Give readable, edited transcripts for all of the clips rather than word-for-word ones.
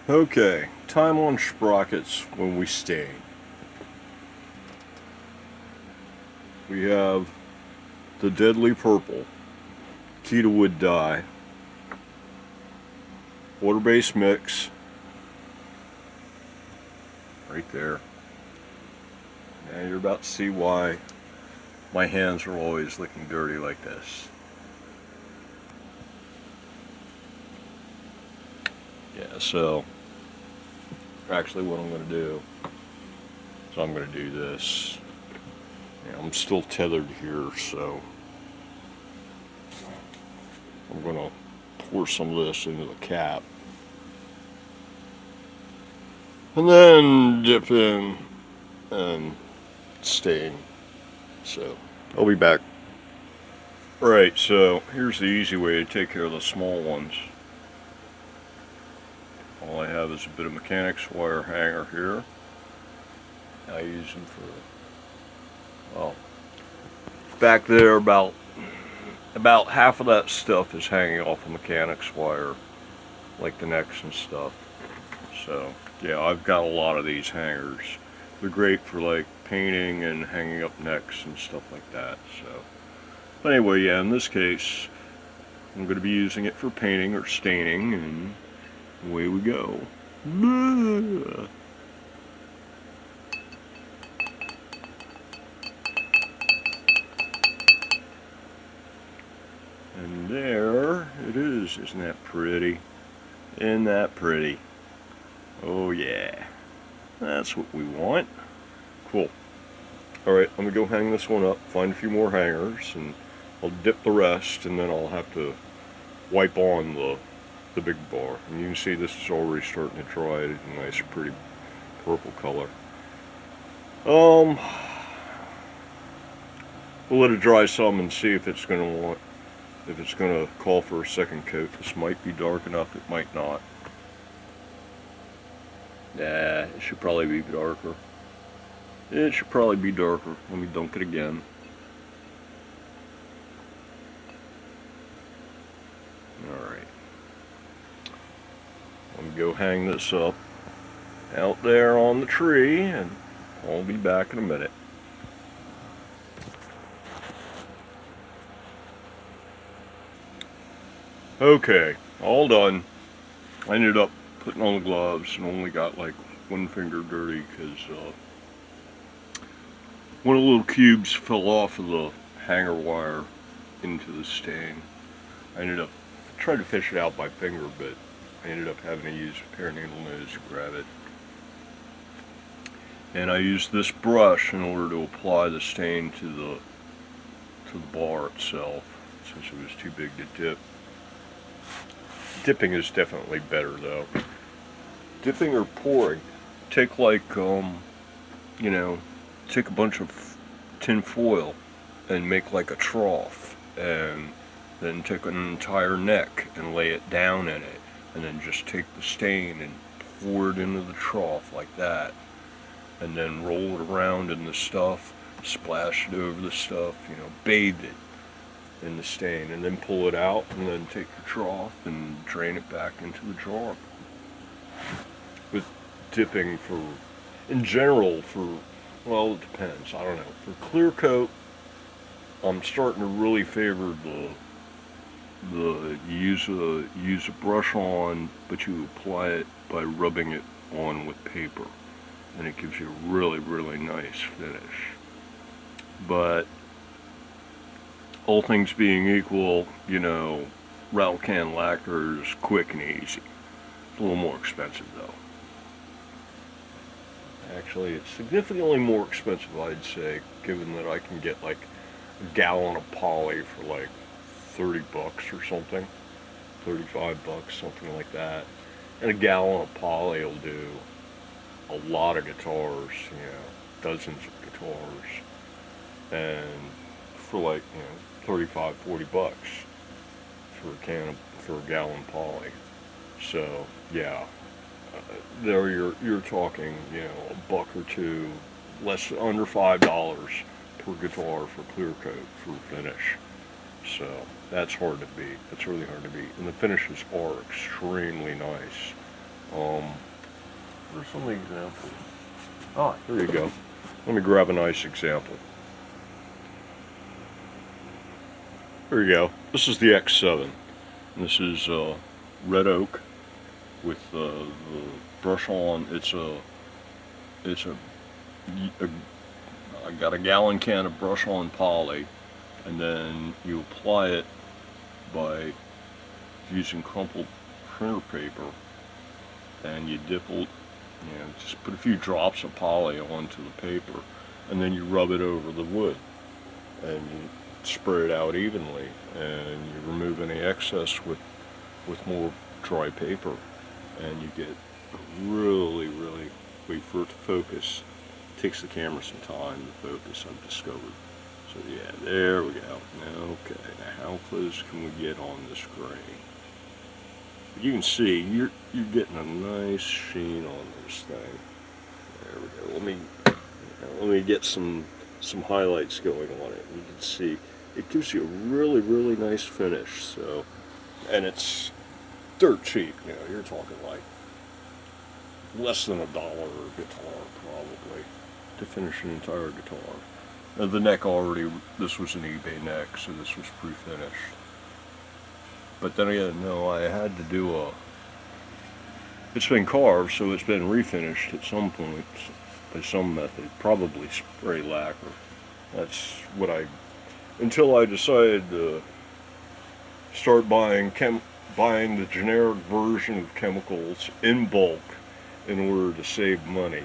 Okay, time on sprockets when we stain. We have the Deadly Purple, Keto Wood dye, water-based mix, right there. Now you're about to see why my hands are always looking dirty like this. Yeah, so actually what I'm going to do is I'm going to do this. Yeah, I'm still tethered here, so I'm going to pour some of this into the cap. And then dip in and stain. So I'll be back. Right, so here's the easy way to take care of the small ones. All I have is a bit of mechanics wire hanger here. I use them for, well, back there about half of that stuff is hanging off of mechanics wire, like the necks and stuff. So yeah, I've got a lot of these hangers. They're great for like painting and hanging up necks and stuff like that. So, but anyway, yeah, in this case, I'm going to be using it for painting or staining, and away we go. And there it is. Isn't that pretty? Isn't that pretty? Oh yeah. That's what we want. Cool. Alright, I'm going to go hang this one up, find a few more hangers, and I'll dip the rest, and then I'll have to wipe on the big bar. And you can see this is already starting to dry. It's a nice, pretty purple color. We'll let it dry some and see if it's going to call for a second coat. This might be dark enough, it might not. Nah, it should probably be darker. It should probably be darker. Let me dunk it again. Alright. Let me go hang this up out there on the tree, and I'll be back in a minute. Okay, all done. I ended up putting on the gloves and only got like one finger dirty because one of the little cubes fell off of the hanger wire into the stain. I tried to fish it out by finger, but I ended up having to use a pair of needle nose to grab it. And I used this brush in order to apply the stain to the bar itself, since it was too big to dip. Dipping is definitely better though. Dipping or pouring, take like take a bunch of tin foil and make like a trough, and then take an entire neck and lay it down in it, and then just take the stain and pour it into the trough like that, and then roll it around in the stuff, splash it over the stuff, bathe it in the stain, and then pull it out, and then take your trough and drain it back into the jar. With dipping in general, well, it depends, I don't know. For clear coat, I'm starting to really favor you use a brush on, but you apply it by rubbing it on with paper, and it gives you a really, really nice finish. But all things being equal, rattle can lacquer is quick and easy. It's a little more expensive though. Actually, it's significantly more expensive, I'd say, given that I can get like a gallon of poly for like $30 or something, $35, something like that. And a gallon of poly will do a lot of guitars, dozens of guitars, and for like, $35, $40 for a gallon poly. So yeah, there you're talking, a buck or two, under $5 per guitar for clear coat for finish. So that's hard to beat. That's really hard to beat. And the finishes are extremely nice. What are some of the examples? Ah, here you go. Let me grab a nice example. Here you go. This is the X7. This is red oak with the brush on. I got a gallon can of brush on poly, and then you apply it by using crumpled printer paper, and you just put a few drops of poly onto the paper, and then you rub it over the wood, and you spread it out evenly, and you remove any excess with more dry paper, and you get really, wait for it to focus. It takes the camera some time to focus, I've discovered. So yeah, there we go. Okay, now how close can we get on this grain? You can see you're getting a nice sheen on this thing. There we go. Let me get some highlights going on it. You can see it gives you a really nice finish. So, and it's dirt cheap. You're talking like less than $1 a guitar probably to finish an entire guitar. And the neck this was an eBay neck, so this was pre-finished. But then again, no, I had to do it's been carved, so it's been refinished at some point by some method, probably spray lacquer. That's what until I decided to start buying the generic version of chemicals in bulk in order to save money,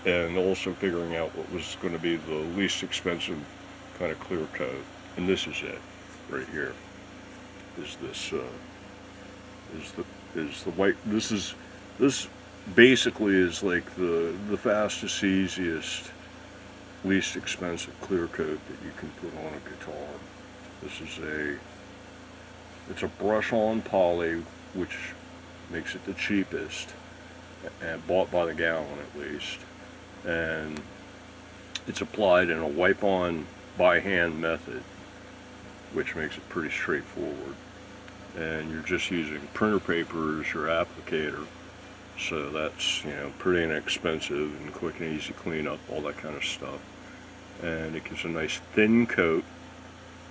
and also figuring out what was going to be the least expensive kind of clear coat. And this is it, right here. Is the white. This basically is like the fastest, easiest, least expensive clear coat that you can put on a guitar. It's a brush on poly, which makes it the cheapest, and bought by the gallon at least, and it's applied in a wipe on by hand method, which makes it pretty straightforward. And you're just using printer paper as your applicator, so that's pretty inexpensive and quick and easy cleanup, all that kind of stuff. And it gives a nice thin coat,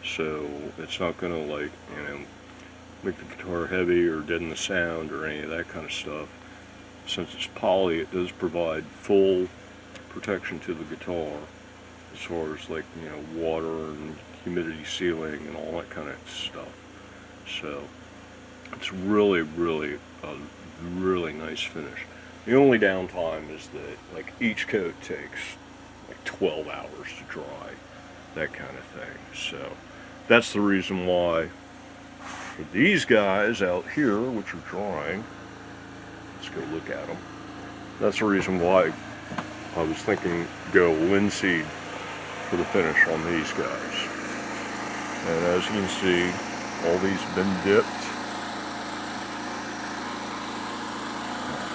so it's not going to make the guitar heavy or deaden the sound or any of that kind of stuff. Since it's poly, it does provide full protection to the guitar as far as water and humidity sealing and all that kind of stuff. So it's a really nice finish. The only downtime is that each coat takes 12 hours to dry, that kind of thing. So that's the reason why for these guys out here, which are drying, let's go look at them. That's the reason why I was thinking go linseed for the finish on these guys. And as you can see, all these have been dipped.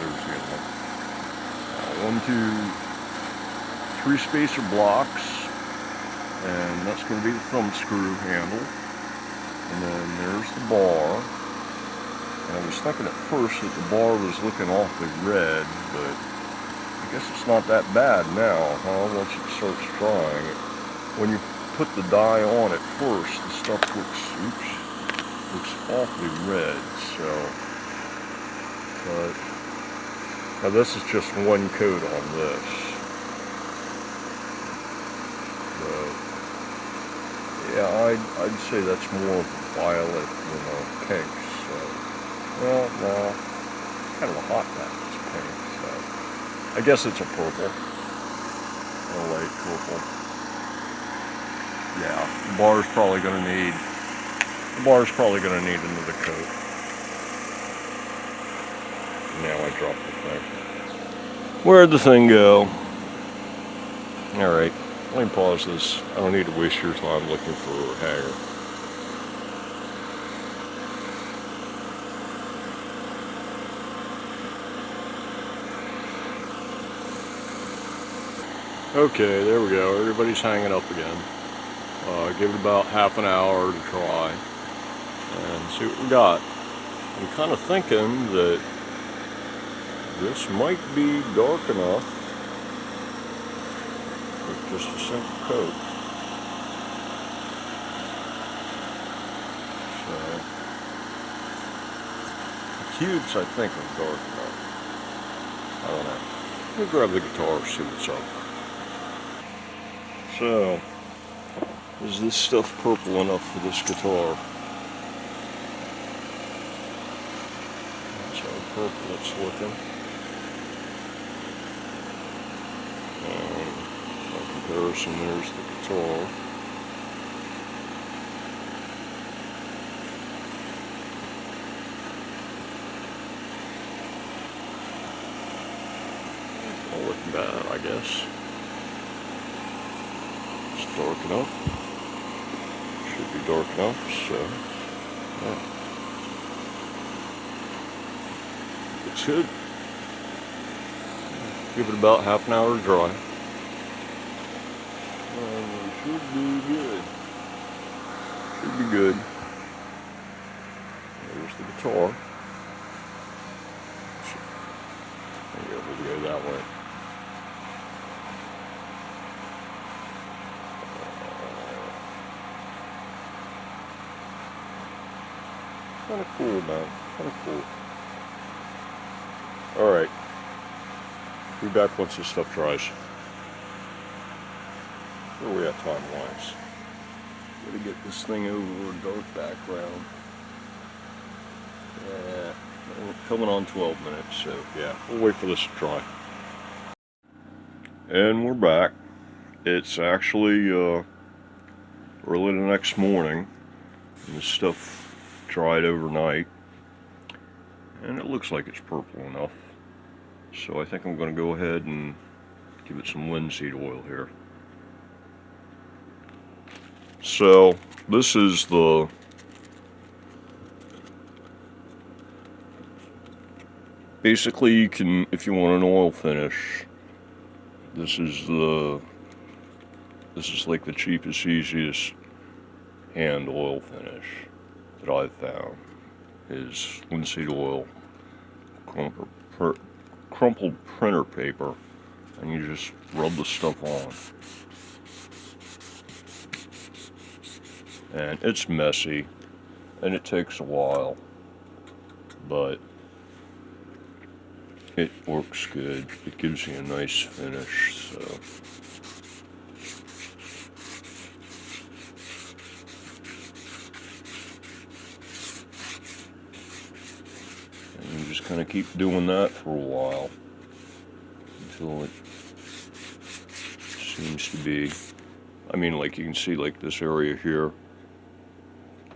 There's the other one. 1, 2, 3 spacer blocks, and that's going to be the thumb screw handle. And then there's the bar. And I was thinking at first that the bar was looking awfully red, but I guess it's not that bad now, once it starts drying. When you put the dye on at first, the stuff looks awfully red, so. But now this is just one coat on this. But yeah, I'd say that's more violet than a pink. So, well, no, kind of a hot patch pink. So I guess it's a purple, a light purple. Yeah, the bar's probably going to need another coat. Now I dropped the thing. Where'd the thing go? Alright, let me pause this. I don't need to waste your time looking for a hanger. Okay, there we go. Everybody's hanging up again. Give it about half an hour to try and see what we got. I'm kind of thinking that This might be dark enough with just a simple coat. So, the cubes I think are dark enough. I don't know. Let me grab the guitar, see what's up. So, is this stuff purple enough for this guitar? That's how purple it's looking. By comparison, there's the guitar. Not looking bad, I guess. It's dark enough. Should be dark enough, so yeah. It's good. Give it about half an hour to dry. It should be good. Should be good. There's the guitar. Maybe I'll go that way. Kind of cool, man. Kind of cool. Alright. Be back once this stuff dries. Where are we at time-wise? Gotta get this thing over a dark background. Yeah. Coming on 12 minutes, so yeah. We'll wait for this to dry. And we're back. It's actually early the next morning. And this stuff dried overnight. And it looks like it's purple enough. So I think I'm going to go ahead and give it some linseed oil here. So this is the basically you can, if you want an oil finish, this is like the cheapest, easiest hand oil finish that I've found is linseed oil, crumpled printer paper, and you just rub the stuff on. And it's messy, and it takes a while, but it works good. It gives you a nice finish, so. And you just kind of keep doing that for a while until it seems to be, I mean, like you can see like this area here,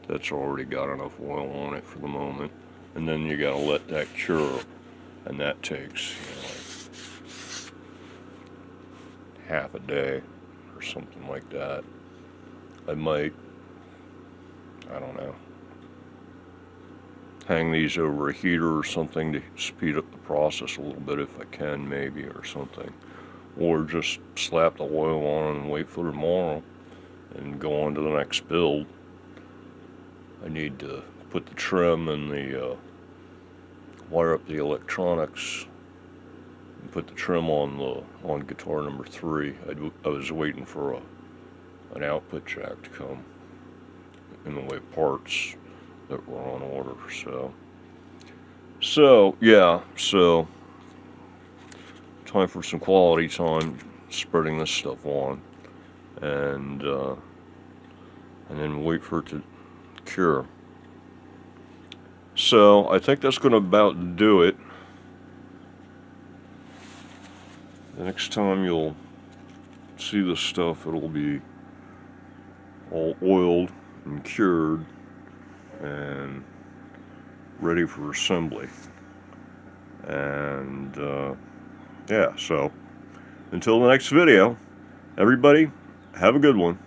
that's already got enough oil on it for the moment. And then you gotta let that cure, and that takes, like half a day or something like that. I don't know, hang these over a heater or something to speed up the process a little bit if I can, maybe, or something. Or just slap the oil on and wait for tomorrow and go on to the next build. I need to put the trim and the wire up the electronics and put the trim on guitar number 3. I was waiting for an output jack to come in the way of parts that were on order. So yeah, so time for some quality time spreading this stuff on, and then wait for it to cure. So I think that's going to about do it. The next time you'll see this stuff, it'll be all oiled and cured and ready for assembly. And yeah, so until the next video, everybody have a good one.